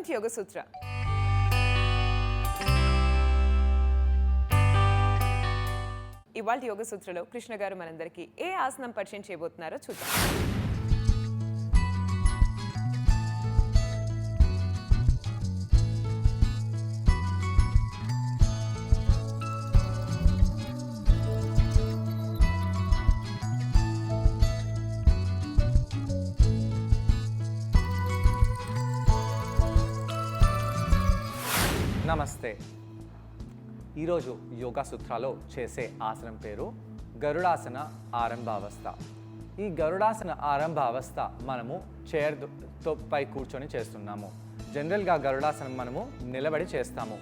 to Yoga Sutra. ఇవాళ యోగ సూత్రలో కృష్ణ గారు మనందరికీ ఏ ఆసనం పరిచయం చేయబోతున్నారో చూద్దాం. నమస్తే. ఈరోజు యోగా సూత్రాలో చేసే ఆసనం పేరు గరుడాసన ఆరంభావస్థ. ఈ గరుడాసన ఆరంభావస్థ మనము చైర్తో పై కూర్చొని చేస్తున్నాము. జనరల్గా గరుడాసనం మనము నిలబడి చేస్తాము,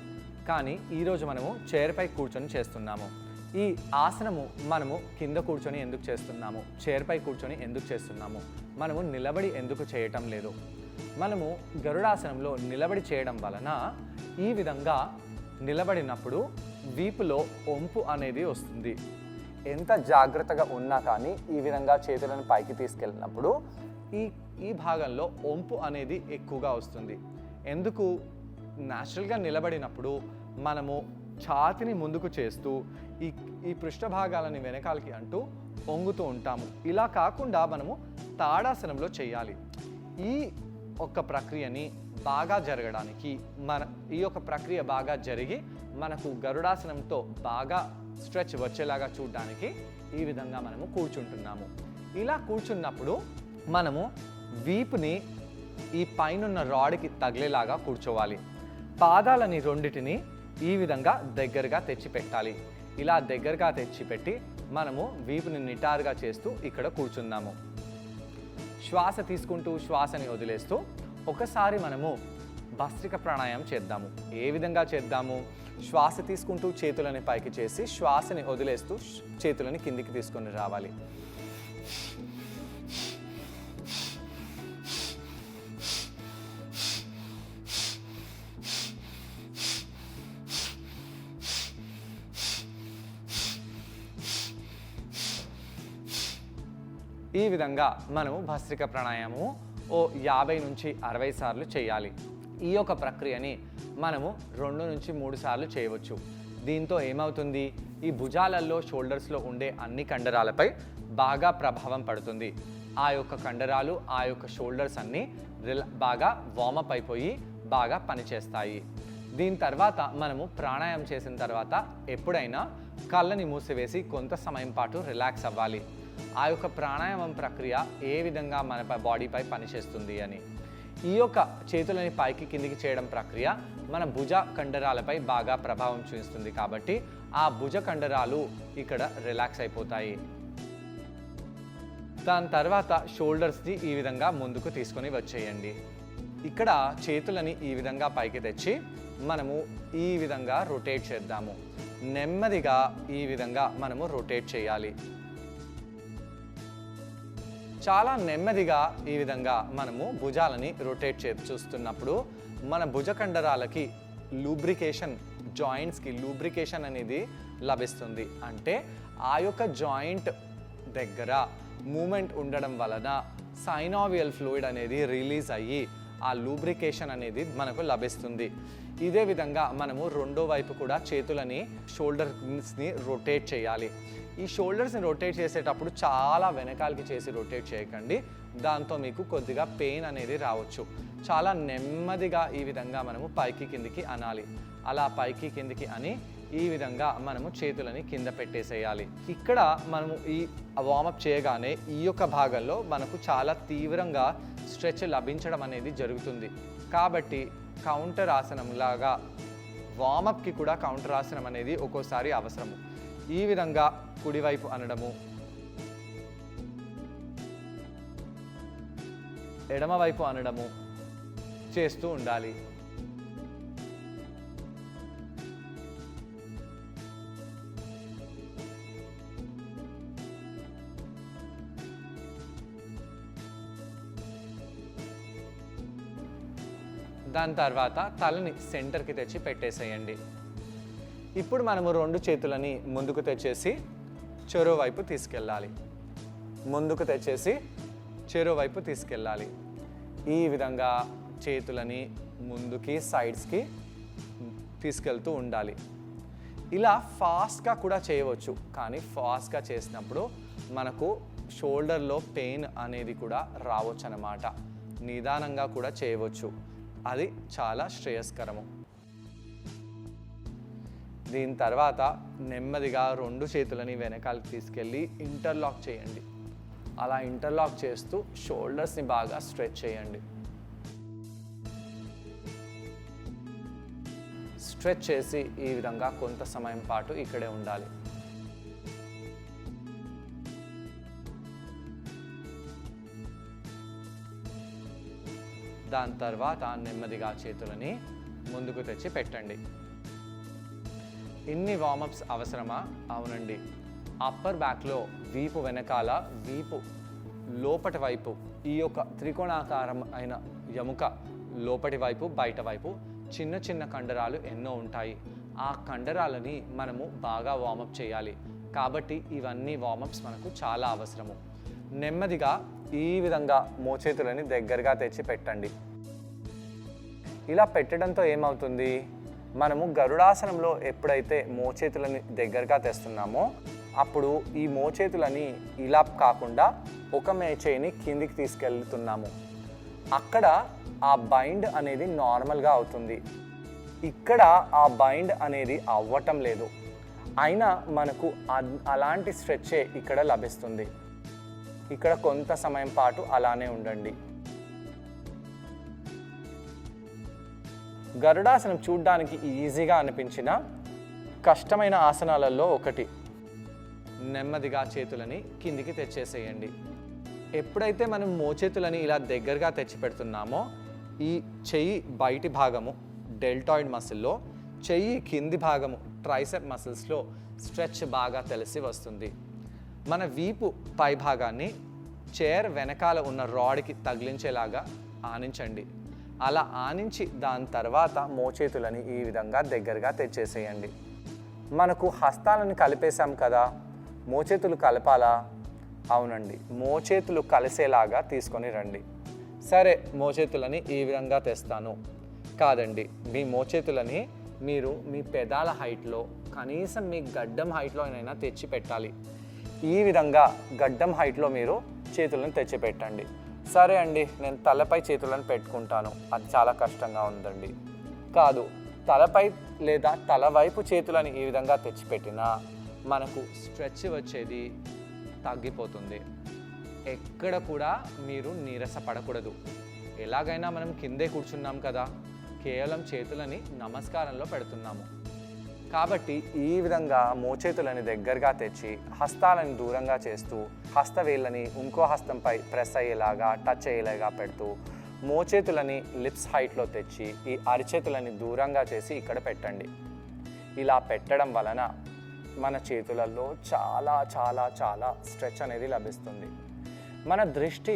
కానీ ఈరోజు మనము చైర్ పై కూర్చొని చేస్తున్నాము. ఈ ఆసనము మనము కింద కూర్చొని ఎందుకు చేస్తున్నాము, చైర్ పై కూర్చొని ఎందుకు చేస్తున్నాము, మనము నిలబడి ఎందుకు చేయటం లేదు? మనము గరుడాసనంలో నిలబడి చేయడం వలన ఈ విధంగా నిలబడినప్పుడు వీపులో వంపు అనేది వస్తుంది. ఎంత జాగ్రత్తగా ఉన్నా కానీ ఈ విధంగా చేతులను పైకి తీసుకెళ్ళినప్పుడు ఈ భాగంలో వంపు అనేది ఎక్కువగా వస్తుంది. ఎందుకు? న్యాచురల్గా నిలబడినప్పుడు మనము ఛాతిని ముందుకు చేస్తూ ఈ పృష్ఠభాగాలని వెనకాలకి అంటూ వంగుతూ ఉంటాము. ఇలా కాకుండా మనము తాడాసనంలో చేయాలి. ఈ ఒక్క ప్రక్రియని బాగా జరగడానికి ఈ యొక్క ప్రక్రియ బాగా జరిగి మనకు గరుడాసనంతో బాగా స్ట్రెచ్ వచ్చేలాగా చూడడానికి ఈ విధంగా మనము కూర్చుంటున్నాము. ఇలా కూర్చున్నప్పుడు మనము వీపుని ఈ పైనున్న రాడ్కి తగిలేలాగా కూర్చోవాలి. పాదాలని రెండిటిని ఈ విధంగా దగ్గరగా తెచ్చిపెట్టాలి. ఇలా దగ్గరగా తెచ్చిపెట్టి మనము వీపుని నిటారుగా చేస్తూ ఇక్కడ కూర్చున్నాము. శ్వాస తీసుకుంటూ శ్వాసని వదిలేస్తూ ఒకసారి మనము భస్త్రిక ప్రాణాయామం చేద్దాము. ఏ విధంగా చేద్దాము? శ్వాస తీసుకుంటూ చేతులని పైకి చేసి శ్వాసని వదిలేస్తూ చేతులని కిందికి తీసుకొని రావాలి. ఈ విధంగా మనము భస్త్రిక ప్రాణాయామము 50 నుంచి 60 సార్లు చేయాలి. ఈ యొక్క ప్రక్రియని మనము 2 నుంచి 3 సార్లు చేయవచ్చు. దీంతో ఏమవుతుంది? ఈ భుజాలలో, షోల్డర్స్లో ఉండే అన్ని కండరాలపై బాగా ప్రభావం పడుతుంది. ఆ యొక్క కండరాలు, ఆ యొక్క షోల్డర్స్ అన్నీ బాగా వార్మప్ అయిపోయి బాగా పనిచేస్తాయి. దీని తర్వాత మనము ప్రాణాయామం చేసిన తర్వాత ఎప్పుడైనా కళ్ళని మూసివేసి కొంత సమయం పాటు రిలాక్స్ అవ్వాలి. ఆ యొక్క ప్రాణాయామం ప్రక్రియ ఏ విధంగా మన బాడీపై పనిచేస్తుంది అని. ఈ యొక్క చేతులని పైకి కిందికి చేయడం ప్రక్రియ మన భుజ కండరాలపై బాగా ప్రభావం చూపిస్తుంది. కాబట్టి ఆ భుజ కండరాలు ఇక్కడ రిలాక్స్ అయిపోతాయి. దాని తర్వాత షోల్డర్స్ని ఈ విధంగా ముందుకు తీసుకొని వచ్చేయండి. ఇక్కడ చేతులని ఈ విధంగా పైకి తెచ్చి మనము ఈ విధంగా రొటేట్ చేద్దాము. నెమ్మదిగా ఈ విధంగా మనము రొటేట్ చేయాలి. చాలా నెమ్మదిగా ఈ విధంగా మనము భుజాలని రొటేట్ చూస్తున్నప్పుడు మన భుజ కండరాలకి లూబ్రికేషన్, జాయింట్స్కి లూబ్రికేషన్ అనేది లభిస్తుంది. అంటే ఆ యొక్క జాయింట్ దగ్గర మూమెంట్ ఉండడం వలన సైనోవియల్ ఫ్లూయిడ్ అనేది రిలీజ్ అయ్యి ఆ లూబ్రికేషన్ అనేది మనకు లభిస్తుంది. ఇదే విధంగా మనము రెండో వైపు కూడా చేతులని, షోల్డర్స్ని రొటేట్ చేయాలి. ఈ షోల్డర్స్ని రొటేట్ చేసేటప్పుడు చాలా వెనకాలకి చేసి రొటేట్ చేయకండి. దాంతో మీకు కొద్దిగా పెయిన్ అనేది రావచ్చు. చాలా నెమ్మదిగా ఈ విధంగా మనము పైకి కిందికి అనాలి. అలా పైకి కిందికి అని ఈ విధంగా మనము చేతులని కింద పెట్టేసేయాలి. ఇక్కడ మనము ఈ వార్మప్ చేయగానే ఈ యొక్క భాగంలో మనకు చాలా తీవ్రంగా స్ట్రెచ్ లభించడం అనేది జరుగుతుంది. కాబట్టి కౌంటర్ ఆసనం లాగా వార్మప్కి కూడా కౌంటర్ ఆసనం అనేది ఒక్కోసారి అవసరము. ఈ విధంగా కుడివైపు అనడము, ఎడమవైపు అనడము చేస్తూ ఉండాలి. దాని తర్వాత తలని సెంటర్కి తెచ్చి పెట్టేసేయండి. ఇప్పుడు మనము 2 చేతులని ముందుకు తెచ్చేసి చెరో వైపు తీసుకెళ్ళాలి. ముందుకు తెచ్చేసి చెరో వైపు తీసుకెళ్ళాలి. ఈ విధంగా చేతులని ముందుకి సైడ్స్కి తీసుకెళ్తూ ఉండాలి. ఇలా ఫాస్ట్గా కూడా చేయవచ్చు, కానీ ఫాస్ట్గా చేసినప్పుడు మనకు షోల్డర్లో పెయిన్ అనేది కూడా రావచ్చు అన్నమాట. నిదానంగా కూడా చేయవచ్చు, అది చాలా శ్రేయస్కరము. దీని తర్వాత నెమ్మదిగా 2 చేతులని వెనకాలకి తీసుకెళ్ళి ఇంటర్లాక్ చేయండి. అలా ఇంటర్లాక్ చేస్తూ షోల్డర్స్ని బాగా స్ట్రెచ్ చేయండి. స్ట్రెచ్ చేసి ఈ విధంగా కొంత సమయం పాటు ఇక్కడే ఉండాలి. దాని తర్వాత నెమ్మదిగా చేతులని ముందుకు తెచ్చి పెట్టండి. ఇన్ని వార్మప్స్ అవసరమా? అవునండి. అప్పర్ బ్యాక్లో వీపు వెనకాల, వీపు లోపటి వైపు, ఈ యొక్క త్రికోణాకారం అయిన ఎముక లోపటి వైపు, బయట వైపు చిన్న చిన్న కండరాలు ఎన్నో ఉంటాయి. ఆ కండరాలని మనము బాగా వార్మప్ చేయాలి. కాబట్టి ఇవన్నీ వార్మప్స్ మనకు చాలా అవసరము. నెమ్మదిగా ఈ విధంగా మోచేతులని దగ్గరగా తెచ్చి పెట్టండి. ఇలా పెట్టడంతో ఏమవుతుంది, మనము గరుడాసనంలో ఎప్పుడైతే మోచేతులని దగ్గరగా తెస్తున్నామో అప్పుడు ఈ మోచేతులని ఇలా కాకుండా ఒక చేయిని కిందికి తీసుకెళ్తున్నాము. అక్కడ ఆ బైండ్ అనేది నార్మల్గా అవుతుంది. ఇక్కడ ఆ బైండ్ అనేది అవ్వటం లేదు, అయినా మనకు అలాంటి స్ట్రెచ్చే ఇక్కడ లభిస్తుంది. ఇక్కడ కొంత సమయం పాటు అలానే ఉండండి. గరుడాసనం చూడ్డానికి ఈజీగా అనిపించిన కష్టమైన ఆసనాలలో ఒకటి. నెమ్మదిగా చేతులని కిందికి తెచ్చేసేయండి. ఎప్పుడైతే మనం మోచేతులని ఇలా దగ్గరగా తెచ్చి పెడుతున్నామో ఈ చెయ్యి బయటి భాగము డెల్టాయిడ్ మసిల్లో, చెయ్యి కింది భాగము ట్రైసెప్ మసిల్స్లో స్ట్రెచ్ బాగా తెలిసి వస్తుంది. మన వీపు పై భాగాన్ని చైర్ వెనకాల ఉన్న రాడ్కి తగిలించేలాగా ఆనించండి. అలా ఆనించి దాని తర్వాత మోచేతులని ఈ విధంగా దగ్గరగా తెచ్చేసేయండి. మనకు హస్తాలను కలిపేశాం కదా, మోచేతులు కలపాలా? అవునండి, మోచేతులు కలిసేలాగా తీసుకొని రండి. సరే, మోచేతులని ఈ విధంగా తెస్తాను. కాదండి, మీ మోచేతులని మీరు మీ పెదాల హైట్లో, కనీసం మీ గడ్డం హైట్లో అయినా తెచ్చి పెట్టాలి. ఈ విధంగా గడ్డం హైట్లో మీరు చేతులను తెచ్చి పెట్టండి. సరే అండి, నేను తలపై చేతులను పెట్టుకుంటాను, అది చాలా కష్టంగా ఉందండి. కాదు, తలపై లేదా తల వైపు చేతులని ఈ విధంగా తెచ్చిపెట్టినా మనకు స్ట్రెచ్ వచ్చేది తగ్గిపోతుంది. ఎక్కడ కూడా మీరు నీరసపడకూడదు. ఎలాగైనా మనం కిందే కూర్చున్నాం కదా, కేవలం చేతులని నమస్కారంలో పెడుతున్నాము. కాబట్టి ఈ విధంగా మోచేతులని దగ్గరగా తెచ్చి హస్తాలను దూరంగా చేస్తూ హస్తవేళ్ళని ఇంకో హస్తంపై ప్రెస్ అయ్యేలాగా, టచ్ అయ్యేలాగా పెడుతూ మోచేతులని లిప్స్ హైట్లో తెచ్చి ఈ అరిచేతులని దూరంగా చేసి ఇక్కడ పెట్టండి. ఇలా పెట్టడం వలన మన చేతులలో చాలా చాలా చాలా స్ట్రెచ్ అనేది లభిస్తుంది. మన దృష్టి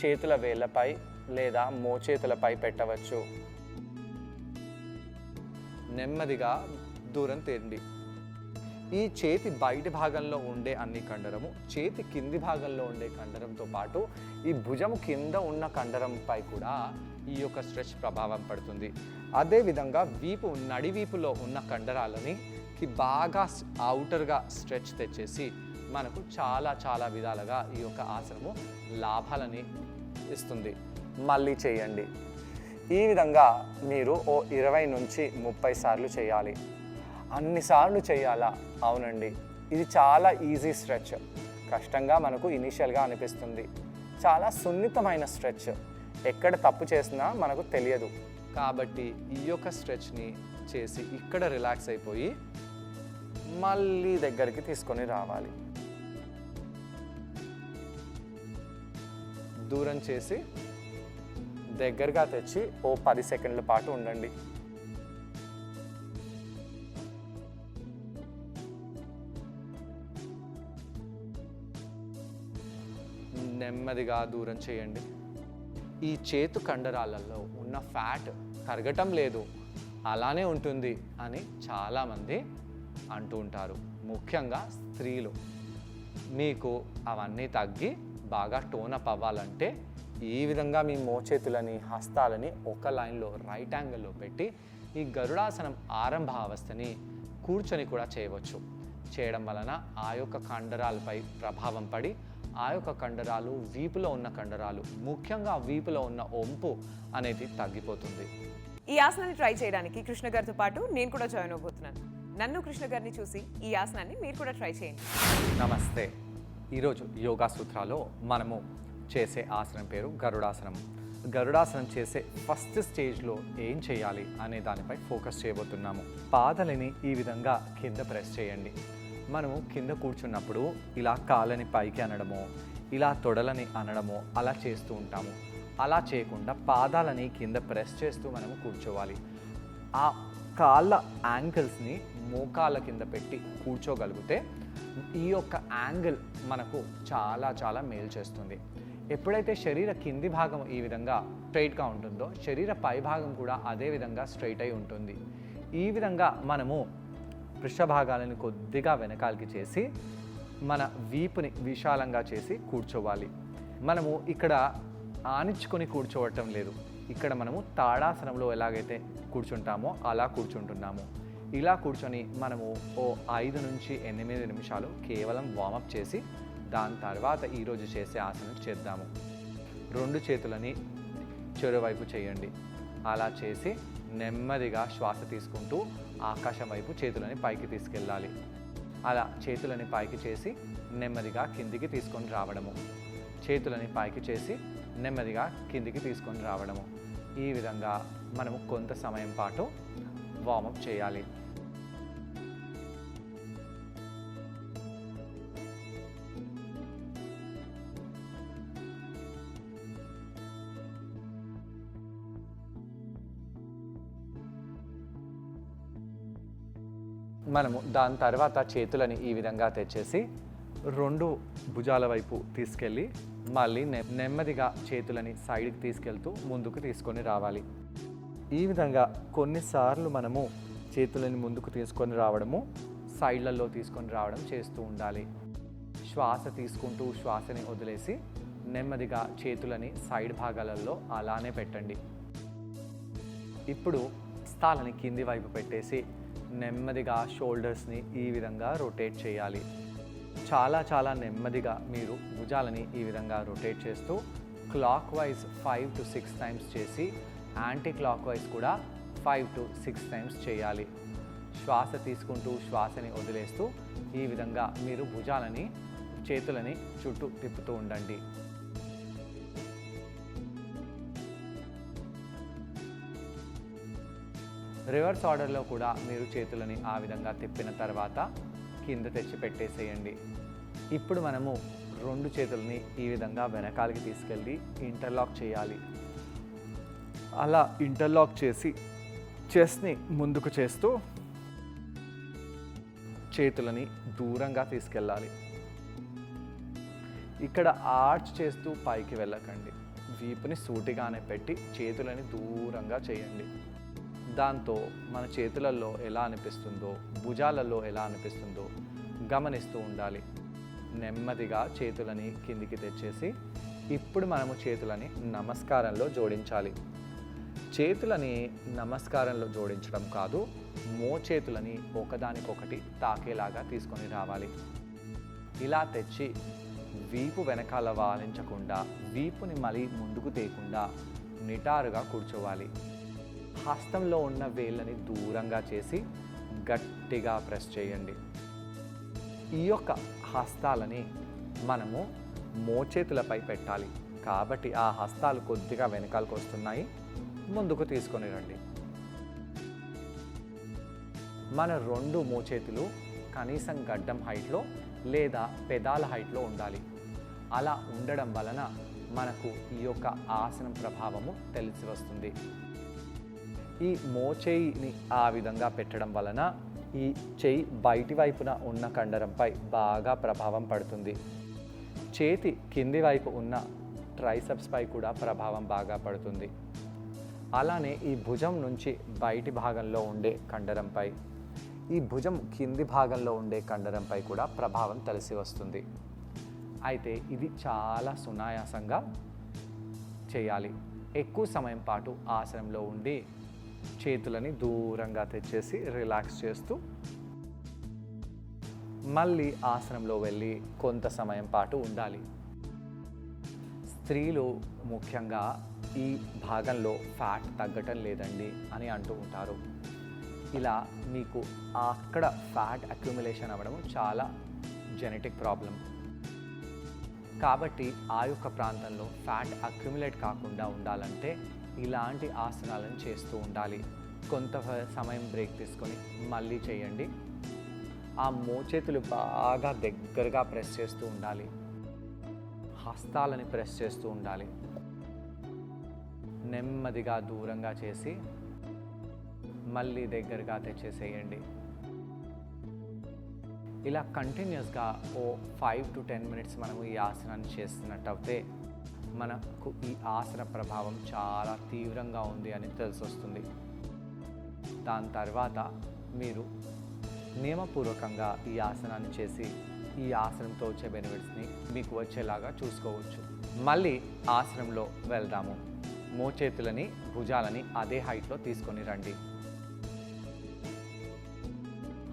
చేతుల వేళ్ళపై లేదా మోచేతులపై పెట్టవచ్చు. నెమ్మదిగా దూరం తేండి. ఈ చేతి బయటి భాగంలో ఉండే అన్ని కండరము, చేతి కింది భాగంలో ఉండే కండరంతో పాటు ఈ భుజము కింద ఉన్న కండరంపై కూడా ఈ యొక్క స్ట్రెచ్ ప్రభావం పడుతుంది. అదేవిధంగా వీపు, నడివీపులో ఉన్న కండరాలని బాగా అవుటర్గా స్ట్రెచ్ తెచ్చేసి మనకు చాలా చాలా విధాలుగా ఈ యొక్క ఆసనము లాభాలని ఇస్తుంది. మళ్ళీ చేయండి. ఈ విధంగా మీరు 20 నుంచి 30 సార్లు చేయాలి. అన్నిసార్లు చేయాలా? అవునండి, ఇది చాలా ఈజీ స్ట్రెచ్. కష్టంగా మనకు ఇనీషియల్గా అనిపిస్తుంది. చాలా సున్నితమైన స్ట్రెచ్. ఎక్కడ తప్పు చేసినా మనకు తెలియదు. కాబట్టి ఈ యొక్క స్ట్రెచ్ని చేసి ఇక్కడ రిలాక్స్ అయిపోయి మళ్ళీ దగ్గరికి తీసుకొని రావాలి. దూరం చేసి దగ్గరగా తెచ్చి 10 సెకండ్ల పాటు ఉండండి. నెమ్మదిగా దూరం చేయండి. ఈ చేతు కండరాలలో ఉన్న ఫ్యాట్ కరగటం లేదు, అలానే ఉంటుంది అని చాలామంది అంటూ ఉంటారు, ముఖ్యంగా స్త్రీలు. మీకు అవన్నీ తగ్గి బాగా టోనప్ అవ్వాలంటే ఈ విధంగా మీ మోచేతులని హస్తాలని ఒక లైన్లో రైట్ యాంగిల్లో పెట్టి ఈ గరుడాసనం ఆరంభ అవస్థని కూర్చొని కూడా చేయవచ్చు. చేయడం వలన ఆ యొక్క కండరాలపై ప్రభావం పడి ఆ యొక్క కండరాలు, వీపులో ఉన్న కండరాలు, ముఖ్యంగా వీపులో ఉన్న ఒంపు అనేది తగ్గిపోతుంది. ఈ ఆసనాన్ని ట్రై చేయడానికి కృష్ణ గారితో పాటు నేను కూడా జాయిన్ అవబోతున్నాను. నన్ను కృష్ణ గారిని చూసి ఈ ఆసనాన్ని మీరు కూడా ట్రై చేయండి. నమస్తే. ఈరోజు యోగా సూత్రాలో మనము చేసే ఆసనం పేరు గరుడాసనం. గరుడాసనం చేసే ఫస్ట్ స్టేజ్లో ఏం చేయాలి అనే దానిపై ఫోకస్ చేయబోతున్నాము. పాదాలని ఈ విధంగా కింద ప్రెస్ చేయండి. మనము కింద కూర్చున్నప్పుడు ఇలా కాళ్ళని పైకి అనడమో, ఇలా తొడలని అనడమో అలా చేస్తూ ఉంటాము. అలా చేయకుండా పాదాలని కింద ప్రెస్ చేస్తూ మనము కూర్చోవాలి. ఆ కాళ్ళ యాంగిల్స్ని మోకాళ్ళ కింద పెట్టి కూర్చోగలిగితే ఈ యొక్క యాంగిల్ మనకు చాలా చాలా మేలు చేస్తుంది. ఎప్పుడైతే శరీర కింది భాగం ఈ విధంగా స్ట్రైట్గా ఉంటుందో శరీర పై భాగం కూడా అదే విధంగా స్ట్రైట్ అయి ఉంటుంది. ఈ విధంగా మనము పృష్ఠభాగాలను కొద్దిగా వెనకాలకి చేసి మన వీపుని విశాలంగా చేసి కూర్చోవాలి. మనము ఇక్కడ ఆనించుకొని కూర్చోవటం లేదు. ఇక్కడ మనము తాడాసనంలో ఎలాగైతే కూర్చుంటామో అలా కూర్చుంటున్నాము. ఇలా కూర్చొని మనము 5 నుంచి 8 నిమిషాలు కేవలం వార్మప్ చేసి దాని తర్వాత ఈరోజు చేసే ఆసనం చేద్దాము. 2 చేతులని చెరువైపు చేయండి. అలా చేసి నెమ్మదిగా శ్వాస తీసుకుంటూ ఆకాశం వైపు చేతులని పైకి తీసుకెళ్ళాలి. అలా చేతులని పైకి చేసి నెమ్మదిగా కిందికి తీసుకొని రావడము. చేతులని పైకి చేసి నెమ్మదిగా కిందికి తీసుకొని రావడము. ఈ విధంగా మనము కొంత సమయం పాటు వార్మప్ చేయాలి. మనము దాని తర్వాత చేతులని ఈ విధంగా తెచ్చేసి 2 భుజాల వైపు తీసుకెళ్ళి మళ్ళీ నెమ్మదిగా చేతులని సైడ్కి తీసుకెళ్తూ ముందుకు తీసుకొని రావాలి. ఈ విధంగా కొన్నిసార్లు మనము చేతులని ముందుకు తీసుకొని రావడము, సైడ్లలో తీసుకొని రావడం చేస్తూ ఉండాలి. శ్వాస తీసుకుంటూ శ్వాసని వదిలేసి నెమ్మదిగా చేతులని సైడ్ భాగాలలో అలానే పెట్టండి. ఇప్పుడు హస్తాలని కింది వైపు పెట్టేసి నెమ్మదిగా షోల్డర్స్ని ఈ విధంగా రొటేట్ చేయాలి. చాలా చాలా నెమ్మదిగా మీరు భుజాలని ఈ విధంగా రొటేట్ చేస్తూ క్లాక్ వైజ్ 5 to 6 టైమ్స్ చేసి యాంటీ క్లాక్ వైజ్ కూడా 5 to 6 టైమ్స్ చేయాలి. శ్వాస తీసుకుంటూ శ్వాసని వదిలేస్తూ ఈ విధంగా మీరు భుజాలని చేతులని చుట్టూ తిప్పుతూ ఉండండి. రివర్స్ ఆర్డర్లో కూడా మీరు చేతులని ఆ విధంగా తిప్పిన తర్వాత కింద తెచ్చి పెట్టేసేయండి. ఇప్పుడు మనము 2 చేతులని ఈ విధంగా వెనకాలకి తీసుకెళ్ళి ఇంటర్లాక్ చేయాలి. అలా ఇంటర్లాక్ చేసి చెస్ట్ని ముందుకు చేస్తూ చేతులని దూరంగా తీసుకెళ్ళాలి. ఇక్కడ ఆర్చ్ చేస్తూ పైకి వెళ్ళకండి. వీపుని సూటిగానే పెట్టి చేతులని దూరంగా చేయండి. దాంతో మన చేతులలో ఎలా అనిపిస్తుందో, భుజాలలో ఎలా అనిపిస్తుందో గమనిస్తూ ఉండాలి. నెమ్మదిగా చేతులని కిందికి తెచ్చేసి ఇప్పుడు మనము చేతులని నమస్కారంలో జోడించాలి. చేతులని నమస్కారంలో జోడించడం కాదు, మోచేతులని ఒకదానికొకటి తాకేలాగా తీసుకొని రావాలి. ఇలా తెచ్చి వీపు వెనకాల వాలించకుండా, వీపుని మళ్ళీ ముందుకు తేకుండా నిటారుగా కూర్చోవాలి. హస్తంలో ఉన్న వేళ్ళని దూరంగా చేసి గట్టిగా ప్రెస్ చేయండి. ఈ యొక్క హస్తాలని మనము మోచేతులపై పెట్టాలి. కాబట్టి ఆ హస్తాలు కొద్దిగా వెనకాలకు వస్తున్నాయి, ముందుకు తీసుకొని రండి. మన 2 మోచేతులు కనీసం గడ్డం హైట్లో లేదా పెదాల హైట్లో ఉండాలి. అలా ఉండడం వలన మనకు ఈ యొక్క ఆసనం ప్రభావము తెలిసి వస్తుంది. ఈ మోచేయిని ఆ విధంగా పెట్టడం వలన ఈ చెయ్యి బయటి వైపున ఉన్న కండరంపై బాగా ప్రభావం పడుతుంది. చేతి కింది వైపు ఉన్న ట్రైసెప్స్ పై కూడా ప్రభావం బాగా పడుతుంది. అలానే ఈ భుజం నుంచి బయటి భాగంలో ఉండే కండరంపై, ఈ భుజం కింది భాగంలో ఉండే కండరంపై కూడా ప్రభావం తెలిసి వస్తుంది. అయితే ఇది చాలా సునాయాసంగా చేయాలి. ఎక్కువ సమయం పాటు ఆసనంలో ఉండి చేతులని దూరంగా తెచ్చేసి రిలాక్స్ చేస్తూ మళ్ళీ ఆసనంలో వెళ్ళి కొంత సమయం పాటు ఉండాలి. స్త్రీలు ముఖ్యంగా ఈ భాగంలో ఫ్యాట్ తగ్గటం లేదండి అని అంటూ ఉంటారు. ఇలా మీకు అక్కడ ఫ్యాట్ అక్యుములేషన్ అవ్వడం చాలా జెనెటిక్ ప్రాబ్లం. కాబట్టి ఆ యొక్క ప్రాంతంలో ఫ్యాట్ అక్యుములేట్ కాకుండా ఉండాలంటే ఇలాంటి ఆసనాలను చేస్తూ ఉండాలి. కొంత సమయం బ్రేక్ తీసుకొని మళ్ళీ చేయండి. ఆ మోచేతులు బాగా దగ్గరగా ప్రెస్ చేస్తూ ఉండాలి. హస్తాలని ప్రెస్ చేస్తూ ఉండాలి. నెమ్మదిగా దూరంగా చేసి మళ్ళీ దగ్గరగా తెచ్చేసేయండి. ఇలా కంటిన్యూస్గా ఓ 5 to 10 minutes మనము ఈ ఆసనాన్ని చేస్తున్నట్టయితే మనకు ఈ ఆసన ప్రభావం చాలా తీవ్రంగా ఉంది అని తెలిసొస్తుంది. దాని తర్వాత మీరు నియమపూర్వకంగా ఈ ఆసనాన్ని చేసి ఈ ఆసనంతో వచ్చే బెనిఫిట్స్ని మీకు వచ్చేలాగా చూసుకోవచ్చు. మళ్ళీ ఆసనంలో వెళ్దాము. మోచేతులని భుజాలని అదే హైట్లో తీసుకొని రండి.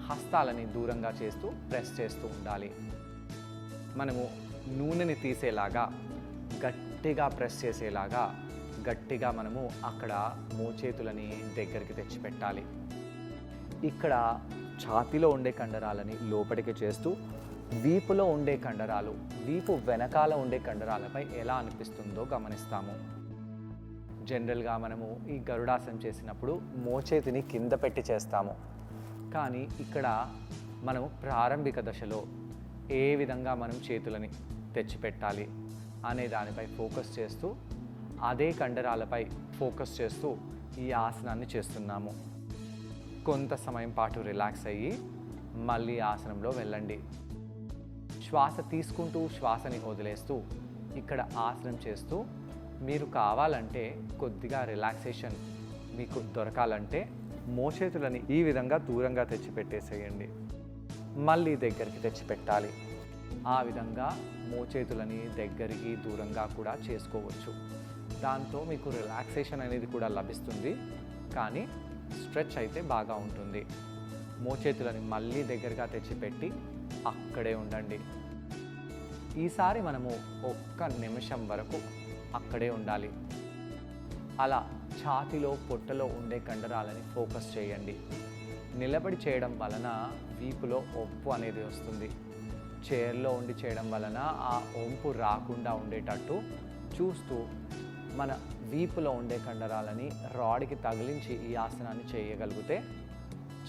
హస్తాలని దూరంగా చేస్తూ ప్రెస్ చేస్తూ ఉండాలి. మనము నూనెని తీసేలాగా గట్టిగా ప్రెస్ చేసేలాగా గట్టిగా మనము అక్కడ మోచేతులని దగ్గరికి తెచ్చిపెట్టాలి. ఇక్కడ ఛాతీలో ఉండే కండరాలని లోపలికి చేస్తూ వీపులో ఉండే కండరాలు, వీపు వెనకాల ఉండే కండరాలపై ఎలా అనిపిస్తుందో గమనిస్తాము. జనరల్గా మనము ఈ గరుడాసనం చేసినప్పుడు మోచేతిని కింద పెట్టి చేస్తాము. కానీ ఇక్కడ మనము ప్రారంభిక దశలో ఏ విధంగా మనం చేతులని తెచ్చిపెట్టాలి అనే దానిపై ఫోకస్ చేస్తూ అదే కండరాలపై ఫోకస్ చేస్తూ ఈ ఆసనాన్ని చేస్తున్నాము. కొంత సమయం పాటు రిలాక్స్ అయ్యి మళ్ళీ ఆసనంలో వెళ్ళండి. శ్వాస తీసుకుంటూ శ్వాసని వదిలేస్తూ ఇక్కడ ఆసనం చేస్తూ మీరు కావాలంటే కొద్దిగా రిలాక్సేషన్ మీకు దొరకాలంటే మోచేతులని ఈ విధంగా దూరంగా తెచ్చిపెట్టేసేయండి. మళ్ళీ దగ్గరికి తెచ్చిపెట్టాలి. ఆ విధంగా మోచేతులని దగ్గరికి దూరంగా కూడా చేసుకోవచ్చు. దాంతో మీకు రిలాక్సేషన్ అనేది కూడా లభిస్తుంది, కానీ స్ట్రెచ్ అయితే బాగా ఉంటుంది. మోచేతులని మళ్ళీ దగ్గరగా తెచ్చిపెట్టి అక్కడే ఉండండి. ఈసారి మనము 1 నిమిషం వరకు అక్కడే ఉండాలి. అలా ఛాతీలో పొట్టలో ఉండే కండరాలని ఫోకస్ చేయండి. నిలబడి చేయడం వలన వీపులో ఒంపు అనేది వస్తుంది. చైర్లో ఉండి చేయడం వలన ఆ ఒంపు రాకుండా ఉండేటట్టు చూస్తూ మన వీపులో ఉండే కండరాలని రాడ్కి తగిలించి ఈ ఆసనాన్ని చేయగలిగితే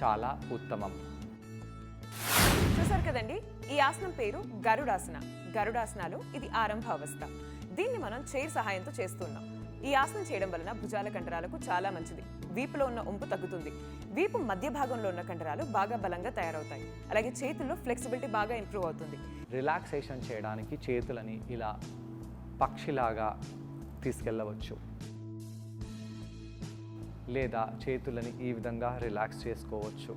చాలా ఉత్తమం. చూసారు కదండి, ఈ ఆసనం పేరు గరుడాసన. గరుడాసనాలు ఇది ఆరంభ అవస్థ. దీన్ని మనం చైర్ సహాయంతో చేస్తున్నాం. ఈ ఆసనం చేయడం వలన భుజాల కండరాలకు చాలా మంచిది. వీపులో ఉన్న ఒంపు తగ్గుతుంది. వీపు మధ్య భాగంలో ఉన్న కండరాలు బాగా బలంగా తయారవుతాయి. అలాగే చేతుల్లో ఫ్లెక్సిబిలిటీ బాగా ఇంప్రూవ్ అవుతుంది. రిలాక్సేషన్ చేయడానికి చేతులని ఇలా పక్షిలాగా తీసుకెళ్ళవచ్చు, లేదా చేతులని ఈ విధంగా రిలాక్స్ చేసుకోవచ్చు.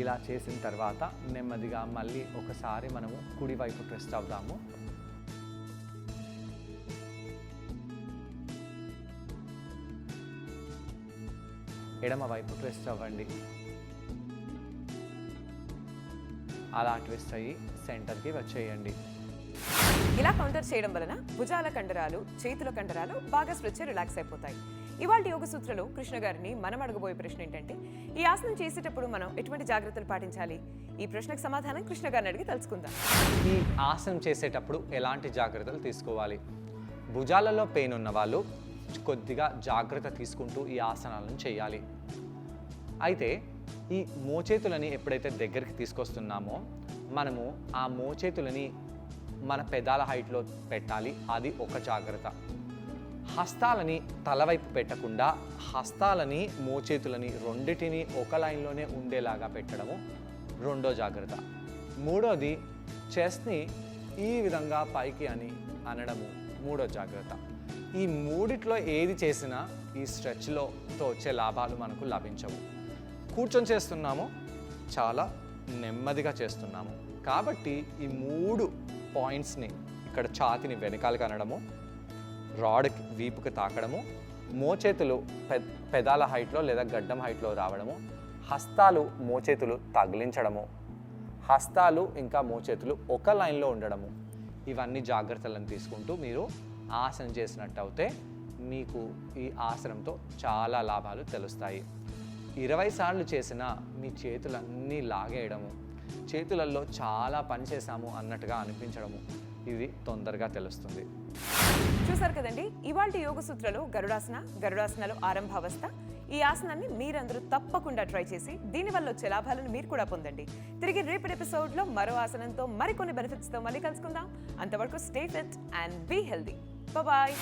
ఇలా చేసిన తర్వాత నెమ్మదిగా మళ్ళీ ఒకసారి మనము కుడివైపు ట్విస్ట్ అవుదాము. ఎడమ వైపు ట్విస్ట్ అవ్వండి. అలా ట్విస్ట్ అయ్యి సెంటర్కి వచ్చేయండి. ఇలా కౌంటర్ చేయడం వలన భుజాల కండరాలు, చేతుల కండరాలు బాగా స్ట్రెచ్ రిలాక్స్ అయిపోతాయి. ఇవాళ యోగ సూత్రలో కృష్ణ గారిని మనం అడగబోయే ప్రశ్న ఏంటంటే, ఈ ఆసనం చేసేటప్పుడు మనం ఎటువంటి జాగ్రత్తలు పాటించాలి? ఈ ప్రశ్నకు సమాధానం కృష్ణ గారిని అడిగి తెలుసుకుందాం. ఈ ఆసనం చేసేటప్పుడు ఎలాంటి జాగ్రత్తలు తీసుకోవాలి? భుజాలలో పెయిన్ ఉన్న వాళ్ళు కొద్దిగా జాగ్రత్త తీసుకుంటూ ఈ ఆసనాలను చేయాలి. అయితే ఈ మోచేతులని ఎప్పుడైతే దగ్గరికి తీసుకొస్తున్నామో మనము ఆ మోచేతులని మన పెదాల హైట్లో పెట్టాలి. అది ఒక జాగ్రత్త. హస్తాలని తలవైపు పెట్టకుండా హస్తాలని మోచేతులని రెండిటిని ఒక లైన్లోనే ఉండేలాగా పెట్టడము రెండో జాగ్రత్త. మూడోది చెస్ట్ని ఈ విధంగా పైకి అనడము మూడో జాగ్రత్త. ఈ మూడిట్లో ఏది చేసినా ఈ స్ట్రెచ్తో వచ్చే లాభాలు మనకు లభించవు. కూర్చొని చేస్తున్నాము, చాలా నెమ్మదిగా చేస్తున్నాము. కాబట్టి ఈ 3 పాయింట్స్ని ఇక్కడ ఛాతీని వెనకాలకి అనడము, రాడ్ వీపుకి తాకడము, మోచేతులు పెదాల హైట్లో లేదా గడ్డం హైట్లో రావడము, హస్తాలు మోచేతులు తగిలించడము, హస్తాలు ఇంకా మోచేతులు ఒక లైన్లో ఉండడము, ఇవన్నీ జాగ్రత్తలను తీసుకుంటూ మీరు ఆసనం చేసినట్టు అయితే మీకు ఈ ఆసనంతో చాలా లాభాలు తెలుస్తాయి. 20 సార్లు చేసిన మీ చేతులన్నీ లాగేయడము, చేతులలో చాలా పని చేశాము అన్నట్టుగా అనిపించడము, ఇది తొందరగా తెలుస్తుంది. చూసారు కదండి, ఇవాల్టి యోగ సూత్రాలు గరుడాసనాలు ఆరంభావస్థ. ఈ ఆసనాన్ని మీరందరూ తప్పకుండా ట్రై చేసి దీనివల్ల వచ్చే లాభాలను మీరు కూడా పొందండి. తిరిగి రేపటి ఎపిసోడ్లో మరో ఆసనంతో మరికొన్ని బెనిఫిట్స్తో మళ్ళీ కలుసుకుందాం. అంతవరకు stay fit and be healthy. Bye.